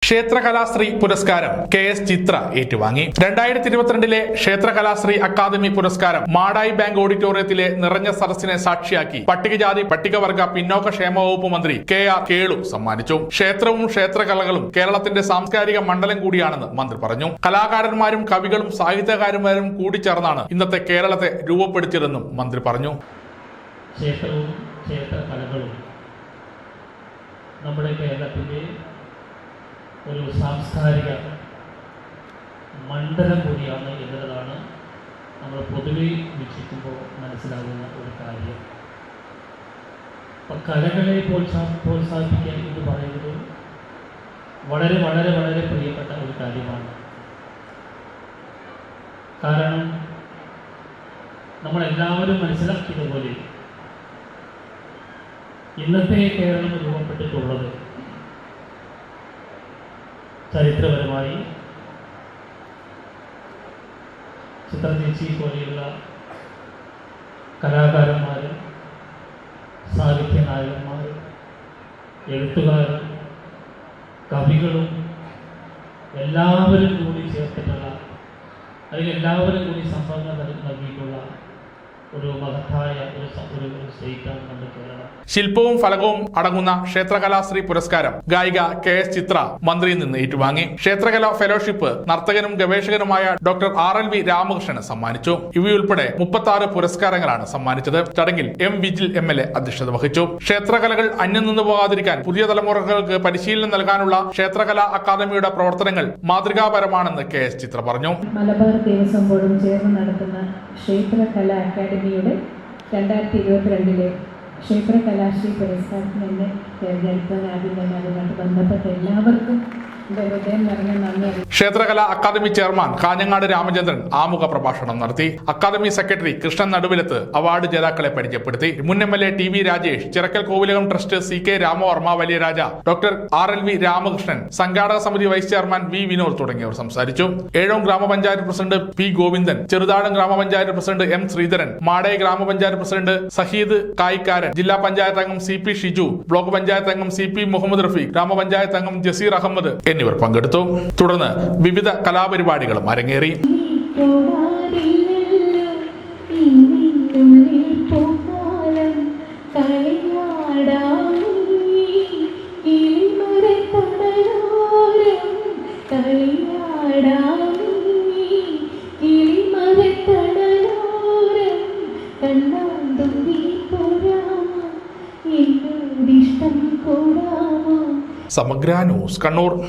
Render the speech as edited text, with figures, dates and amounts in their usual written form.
ക്ഷേത്രകലാശ്രീ പുരസ്കാരം KS ചിത്ര ഏറ്റുവാങ്ങി. 2022 ക്ഷേത്രകലാശ്രീ academy പുരസ്കാരം മാടായി ബാങ്ക് ഓഡിറ്റോറിയത്തിലെ നിറഞ്ഞ സദസ്സിനെ സാക്ഷിയാക്കി പട്ടികജാതി പട്ടികവർഗ പിന്നോക്ക ക്ഷേമ വകുപ്പ് മന്ത്രി KR കേളു സമ്മാനിച്ചു. ക്ഷേത്രവും ക്ഷേത്രകലകളും കേരളത്തിന്റെ സാംസ്കാരിക മണ്ഡലം കൂടിയാണെന്ന് മന്ത്രി പറഞ്ഞു. കലാകാരന്മാരും കവികളും സാഹിത്യകാരന്മാരും കൂടിച്ചേർന്നാണ് ഇന്നത്തെ കേരളത്തെ രൂപപ്പെടുത്തിയതെന്നും മന്ത്രി പറഞ്ഞു. ക്ഷേത്രവും ക്ഷേത്രകലകളും നമ്മുടെ കേരളത്തിന്റെ ഒരു സാംസ്കാരിക മണ്ഡലം കൂടിയാണ് എന്നതാണ് നമ്മൾ പൊതുവെ വീക്ഷിക്കുമ്പോൾ മനസ്സിലാകുന്ന ഒരു കാര്യം. അപ്പം കലകളെ പ്രോത്സാഹിപ്പിക്കുക എന്ന് പറയുന്നത് വളരെ വളരെ വളരെ പ്രിയപ്പെട്ട ഒരു കാര്യമാണ്. കാരണം നമ്മളെല്ലാവരും മനസ്സിലാക്കിയതുപോലെ ഇന്നത്തെ കേരളം രൂപപ്പെട്ടിട്ടുള്ളത് ചരിത്രപരമായി ചിത്രചേച്ചി പോലെയുള്ള കലാകാരന്മാരും സാഹിത്യ നായകന്മാരും എഴുത്തുകാരും കവികളും എല്ലാവരും കൂടി ചേർത്തിട്ടുള്ള അല്ലെങ്കിൽ എല്ലാവരും കൂടി സംഭാവന നൽകിയിട്ടുള്ള ഒരു മഹത്തായ ഒരു സ്റ്റേറ്റാണ് നമ്മുടെ കേരളം. ശില്പവും ഫലകവും അടങ്ങുന്ന ക്ഷേത്രകലാശ്രീ പുരസ്കാരം ഗായിക KS ചിത്ര മന്ത്രിയിൽ നിന്ന് ഏറ്റുവാങ്ങി. ക്ഷേത്രകലാ ഫെലോഷിപ്പ് നർത്തകനും ഗവേഷകനുമായ ഡോക്ടർ RLV രാമകൃഷ്ണന് സമ്മാനിച്ചു. ഇവയുൾപ്പെടെ 36 പുരസ്കാരങ്ങളാണ് സമ്മാനിച്ചത്. ചടങ്ങിൽ M വിജിൽ MLA അധ്യക്ഷത വഹിച്ചു. ക്ഷേത്രകലകൾ അന്യം നിന്ന് പോകാതിരിക്കാൻ പുതിയ തലമുറകൾക്ക് പരിശീലനം നൽകാനുള്ള ക്ഷേത്രകലാ അക്കാദമിയുടെ പ്രവർത്തനങ്ങൾ മാതൃകാപരമാണെന്ന് KS ചിത്ര പറഞ്ഞു. മലബാർ ദേവസ്വം ബോർഡും ചേർന്ന് നടത്തുന്ന ക്ഷേത്രകലാ അക്കാദമിയുടെ 2022 ക്ഷേത്രകലാശ്രീ പുരസ്കാരത്തിന് എന്നെ തിരഞ്ഞെടുത്തത് ആദ്യം തന്നെ അതുകൊണ്ട് ബന്ധപ്പെട്ട എല്ലാവർക്കും ക്ഷേത്രകലാ അക്കാദമി ചെയർമാൻ കാഞ്ഞങ്ങാട് രാമചന്ദ്രൻ ആമുഖ പ്രഭാഷണം നടത്തി. Academy secretary Krishnan Naduvilath award ജേതാക്കളെ പരിചയപ്പെടുത്തി. മുൻ MLA TV Rajesh, Chirakkal Kovilakam trust CK Ramavarma Valiyaraja, doctor RLV Ramakrishnan, സംഘാടക സമിതി വൈസ് ചെയർമാൻ V വിനോദ് തുടങ്ങിയവർ സംസാരിച്ചു. ഏഴോം ഗ്രാമപഞ്ചായത്ത് പ്രസിഡന്റ് P ഗോവിന്ദൻ, ചെറുതാഴം ഗ്രാമപഞ്ചായത്ത് പ്രസിഡന്റ് M ശ്രീധരൻ, മാടായി ഗ്രാമപഞ്ചായത്ത് പ്രസിഡന്റ് സഹീദ് കായിക്കാരൻ, ജില്ലാ പഞ്ചായത്ത് അംഗം CP ഷിജു, ബ്ലോക്ക് പഞ്ചായത്ത് അംഗം CP മുഹമ്മദ് റഫീഖ്, ഗ്രാമപഞ്ചായത്ത് അംഗം ജസീർ അഹമ്മദ് എന്നിവർ പങ്കെടുത്തു. തുടർന്ന് വിവിധ കലാപരിപാടികളും അരങ്ങേറി. സമഗ്ര ന്യൂസ് കണ്ണൂർ.